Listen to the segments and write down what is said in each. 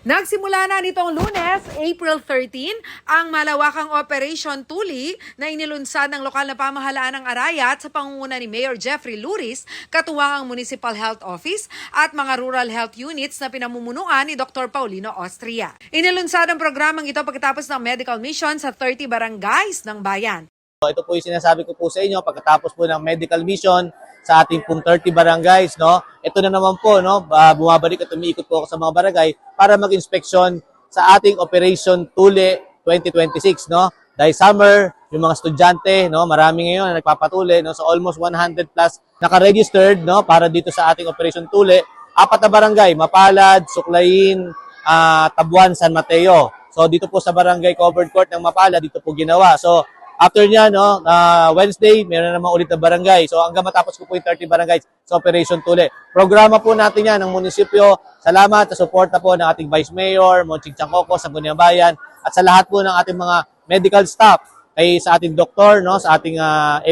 Nagsimula na nitong Lunes, April 13, ang malawakang Operation Tuli na inilunsad ng lokal na pamahalaan ng Arayat sa pangunguna ni Mayor Jeffrey Luris, katuwang ang Municipal Health Office at mga rural health units na pinamumunuan ni Dr. Paulino Austria. Inilunsad ang programang ito pagkatapos ng medical mission sa 30 barangays ng bayan. Ito po yung sinasabi ko po sa inyo pagkatapos po ng medical mission sa ating pong 30 barangays, no? Ito na naman po, no? Bumabalik at umiikot po ako sa mga barangay para mag-inspeksyon sa ating Operation Tuli 2026, no? Dahil summer, yung mga estudyante, no? Marami ngayon na nagpapatuli, no? So almost 100 plus naka-registered, no? Para dito sa ating Operation Tuli. 4 na barangay, Mapalad, Suklayin, Tabuan, San Mateo. So dito po sa Barangay Covered Court ng Mapalad, dito po ginawa. So after niya, no, Wednesday, meron naman ulit na barangay. So hanggang matapos ko po yung 30 barangays sa Operation Tuli. Programa po natin yan ng munisipyo. Salamat sa suporta po ng ating Vice Mayor, Monching Changcoco, sa Sangguniang Bayan, at sa lahat po ng ating mga medical staff, kay sa ating doktor, no, sa ating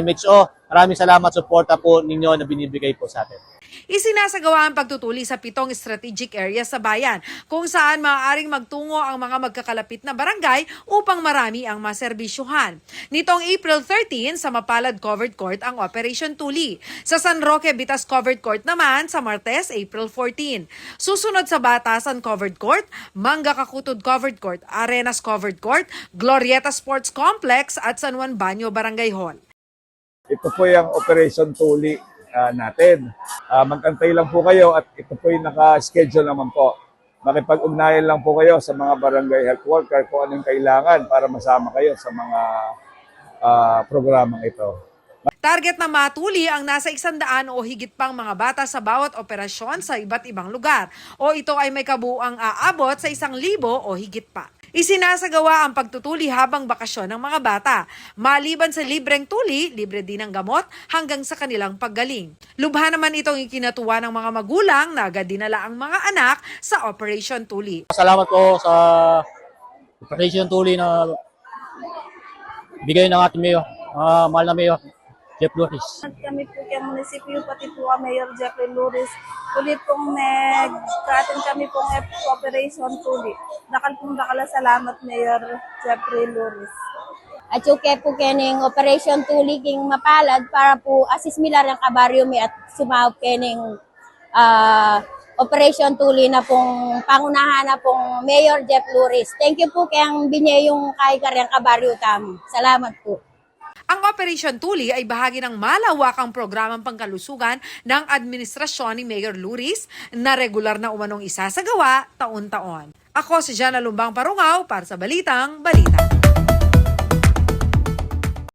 MHO. Maraming salamat sa suporta po ninyo na binibigay po sa atin. Isinasagawa ang pagtutuli sa 7 strategic areas sa bayan kung saan maaaring magtungo ang mga magkakalapit na barangay upang marami ang maserbisyuhan. Nitong April 13 sa Mapalad Covered Court ang Operation Tuli. Sa San Roque Bitas Covered Court naman sa Martes, April 14. Susunod sa Batasan Covered Court, Manga Kakutod Covered Court, Arenas Covered Court, Glorieta Sports Complex at San Juan Banyo Barangay Hall. Ito po yung Operation Tuli natin. Magkantay lang po kayo at ito po yung naka-schedule naman po. Makipag-ugnayan lang po kayo sa mga barangay health worker kung anong kailangan para masama kayo sa mga programang ito. Target na matuli ang nasa 100 o higit pang mga bata sa bawat operasyon sa iba't ibang lugar o ito ay may kabuuang aabot sa 1,000 o higit pa. Isinasagawa ang pagtutuli habang bakasyon ng mga bata. Maliban sa libreng tuli, libre din ang gamot hanggang sa kanilang paggaling. Lubha naman itong ikinatuwa ng mga magulang na agad dinala ang mga anak sa Operation Tuli. Salamat po sa Operation Tuli na bigay ng ating mayor, mahal na mayor, Jeff Luris. Kami po kay munisipyo, pati po ang Mayor Jeffrey Luris. Ulit pong nag-atin kami pong Operation Tuli. Dakal salamat Mayor Jeffrey Luris. At yung po kening Operation Tuli king Mapalad para po assist milar ang kabaryo mi at sumawag kening Operation Tuli na pong pangunahan na pong Mayor Jeff Luris. Thank you po kayang binye yung kaikaryang kabaryo tam. Salamat po. Ang Operation Tuli ay bahagi ng malawakang programang pangkalusugan ng administrasyon ni Mayor Luris na regular na umanong isasagawa taon-taon. Ako si Jana Lumbang Parungaw para sa Balitang Balita.